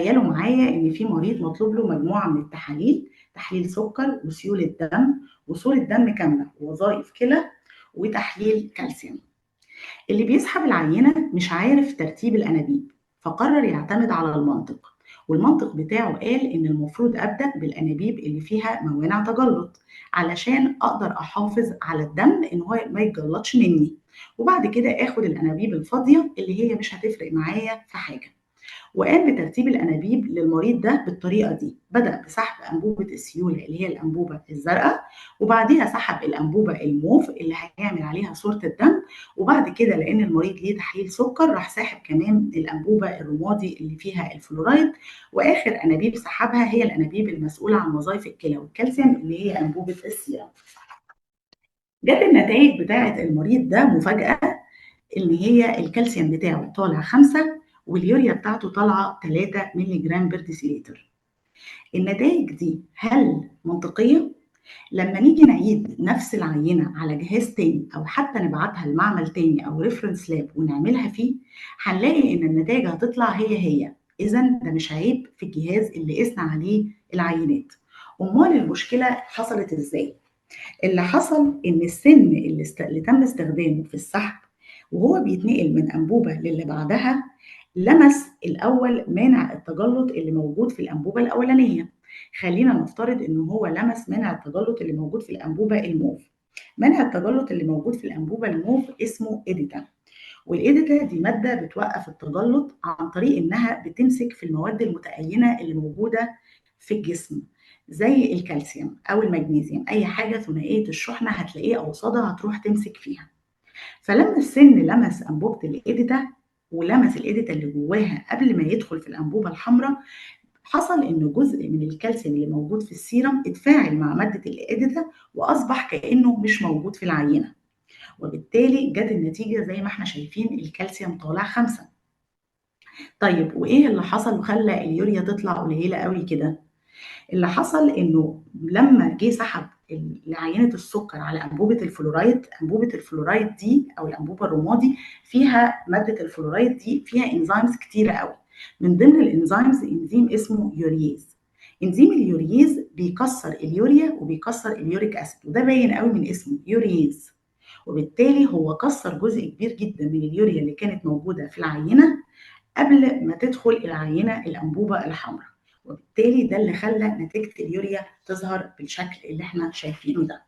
تخيلوا معايا إن في مريض مطلوب له مجموعة من التحاليل، تحليل سكر وسيولة دم وصورة دم كاملة ووظائف كلى وتحليل كالسيوم. اللي بيسحب العينة مش عارف ترتيب الأنابيب، فقرر يعتمد على المنطق، والمنطق بتاعه قال إن المفروض أبدأ بالأنابيب اللي فيها موانع تجلط علشان أقدر أحافظ على الدم إن هو ما يتجلطش مني، وبعد كده آخد الأنابيب الفاضية اللي هي مش هتفرق معايا في حاجة. وقام بترتيب الأنابيب للمريض ده بالطريقة دي، بدأ بسحب أنبوبة السيولة اللي هي الأنبوبة الزرقاء، وبعديها سحب الأنبوبة الموف اللي هيعمل عليها صورة الدم، وبعد كده لأن المريض ليه تحليل سكر راح ساحب كمان الأنبوبة الرمادي اللي فيها الفلورايد، وآخر أنابيب سحبها هي الأنابيب المسؤولة عن وظائف الكلى والكالسيوم اللي هي أنبوبة السيرم. جت النتائج بتاعة المريض ده مفاجأة، إن هي الكالسيوم بتاعه طالع 5 واليوريا بتاعته طالعة 3 مللي جرام بر ديسيليتر. النتائج دي هل منطقية؟ لما نيجي نعيد نفس العينة على جهاز تاني أو حتى نبعتها لمعمل تاني أو ريفرنس لاب ونعملها فيه، هنلاقي إن النتائج هتطلع هي. إذا ده مش عيب في الجهاز اللي قسنا عليه العينات. أمال المشكلة حصلت إزاي؟ اللي حصل إن السن اللي تم استخدامه في السحب وهو بيتنقل من أنبوبة للي بعدها لمس الأول مانع التجلط اللي موجود في الأنبوبة الأولانية. خلينا نفترض إن هو لمس مانع التجلط اللي موجود في الأنبوبة الموف. مانع التجلط اللي موجود في الأنبوبة الموف اسمه إيديتا، والإيديتا دي مادة بتوقف التجلط عن طريق إنها بتمسك في المواد المتأينة اللي موجودة في الجسم، زي الكالسيوم أو المغنيسيوم، أي حاجة ثنائية الشحنة هتلاقيه أوصادها هتروح تمسك فيها. فلما السن لمس أنبوبة الإيديتا ولمس الإيديتا اللي جواها قبل ما يدخل في الأنبوبة الحمراء، حصل إن جزء من الكالسيوم اللي موجود في السيرم اتفاعل مع مادة الإيديتا وأصبح كأنه مش موجود في العينة، وبالتالي جت النتيجة زي ما احنا شايفين الكالسيوم طالع 5. طيب وإيه اللي حصل وخلى اليوريا تطلع قليلة قوي كده؟ اللي حصل إنه لما جه سحب عينة السكر على أنبوبة الفلورايد، أنبوبة الفلورايد دي أو الأنبوبة الرمادي فيها مادة الفلورايد دي فيها إنزيمز كتيرة قوي. من ضمن الإنزيمز إنزيم اسمه يوريز. إنزيم اليوريز بيكسر اليوريا وبيكسر اليوريك أسيد، وده باين قوي من اسمه يوريز، وبالتالي هو كسر جزء كبير جدا من اليوريا اللي كانت موجودة في العينة قبل ما تدخل العينة الأنبوبة الحمراء، وبالتالي ده اللي خلى نتيجة اليوريا تظهر بالشكل اللي احنا شايفينه ده.